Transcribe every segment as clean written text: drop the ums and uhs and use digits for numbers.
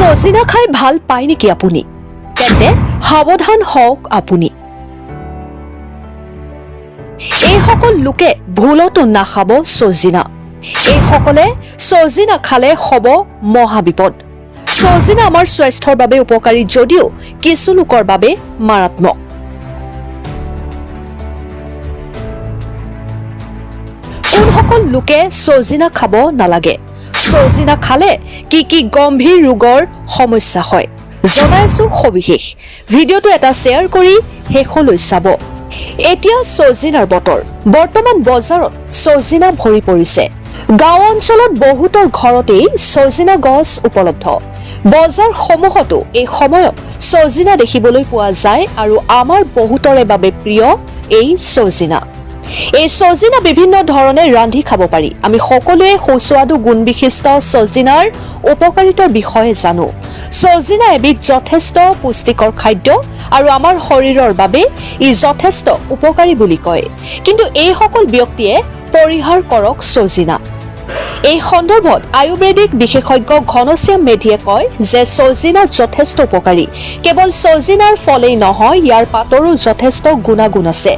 সজিনা খাই ভাল পায় নেকি আপুনি? তেন্তে সাৱধান হওক আপুনি। এইসকল লোকে ভুলতো নাখাব সজিনা। এইসকলে সজিনা খালে হ'ব মহাবিপদ। সজিনা আমাৰ স্বাস্থ্যৰ বাবে উপকাৰী যদিও কিছু লোকৰ বাবে মাৰাত্মক। কোনসকল লোকে সজিনা খাব নালাগে? সজিনা খালে কি কি গম্ভীৰ ৰোগৰ সমস্যা হয় জনাইছো সবিশেষ। ভিডিঅ'টো এটা শ্বেয়াৰ কৰি শেষলৈ চাব। এতিয়া সজিনাৰ বতৰ। বৰ্তমান বজাৰত সজিনা ভৰি পৰিছে। গাঁও অঞ্চলত বহুতৰ ঘৰতেই সজিনা গছ উপলব্ধ। বজাৰসমূহতো এই সময়ত সজিনা দেখিবলৈ পোৱা যায় আৰু আমাৰ বহুতৰে বাবে প্ৰিয় এই সজিনা। এই সজিনা বিভিন্ন ধৰণে ৰান্ধি খাব পাৰি। আমি সকলোৱে সুস্বাদু গুণবিশিষ্ট সজিনাৰ উপকাৰিতাৰ বিষয়ে জানো। সজিনা এবিধ যথেষ্ট পুষ্টিকৰ খাদ্য আৰু আমাৰ শৰীৰৰ বাবে ই যথেষ্ট উপকাৰী বুলি কয়। কিন্তু এইসকল ব্যক্তিয়ে পৰিহাৰ কৰক সজিনা। এই সন্দৰ্ভত আয়ুৰ্বেদিক বিশেষজ্ঞ ঘনশ্যাম মেধিয়ে কয় যে সজিনা যথেষ্ট উপকাৰী। কেৱল সজিনাৰ ফলেই নহয়, ইয়াৰ পাতৰো যথেষ্ট গুণাগুণ আছে।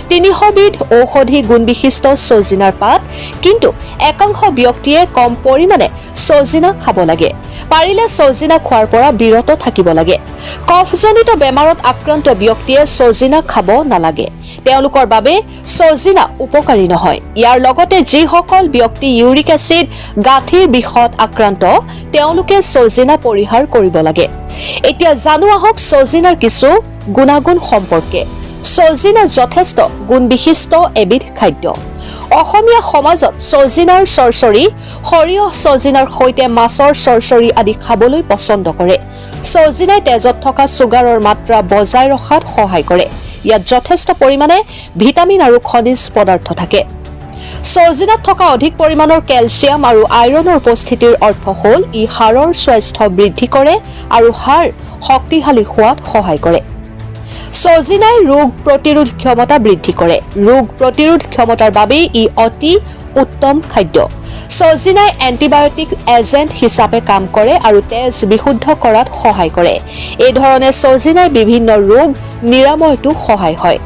300 বিধ ঔষধি গুণবিশিষ্ট সজিনাৰ পাত। কিন্তু একাংশ ব্যক্তিয়ে কম পৰিমাণে সজিনা খাব লাগে। পাৰিলে সজিনা খোৱাৰ পৰা বিৰত থাকিব লাগে। কফজনিত বেমাৰত আক্ৰান্ত ব্যক্তিয়ে সজিনা খাব নালাগে। তেওঁলোকৰ বাবে সজিনা উপকাৰী নহয়। ইয়াৰ লগতে যিসকল ব্যক্তি ইউৰিক এচিড গাঁঠিৰ বিষত আক্ৰান্ত তেওঁলোকে সজিনা পৰিহাৰ কৰিব লাগে। এতিয়া জানো আহক সজিনাৰ কিছু গুণাগুণ সম্পৰ্কে। সজিনা যথেষ্ট গুণবিশিষ্ট এবিধ খাদ্য। অসমীয়া সমাজত সজিনাৰ চৰচৰি, সৰিয়হ সজিনাৰ সৈতে মাছৰ চৰচৰি আদি খাবলৈ পছন্দ কৰে। সজিনাই তেজত থকা চুগাৰৰ মাত্ৰা বজাই ৰখাত সহায় কৰে। ইয়াত যথেষ্ট পৰিমাণে ভিটামিন আৰু খনিজ পদাৰ্থ থাকে। সজিনাত থকা অধিক পৰিমাণৰ কেলছিয়াম আৰু আইৰণৰ উপস্থিতিৰ অৰ্থ হ'ল ই হাড়ৰ স্বাস্থ্য বৃদ্ধি কৰে আৰু হাড় শক্তিশালী হোৱাত সহায় কৰে। সজিনাই ৰোগ প্ৰতিৰোধ ক্ষমতা বৃদ্ধি কৰে। ৰোগ প্ৰতিৰোধ ক্ষমতাৰ বাবে ই অতি উত্তম খাদ্য। সজিনাই এণ্টিবায়টিক এজেণ্ট হিচাপে কাম কৰে আৰু তেজ বিশুদ্ধ কৰাত সহায় কৰে। এই ধৰণে সজিনাই বিভিন্ন ৰোগ নিৰাময়তো সহায় হয়।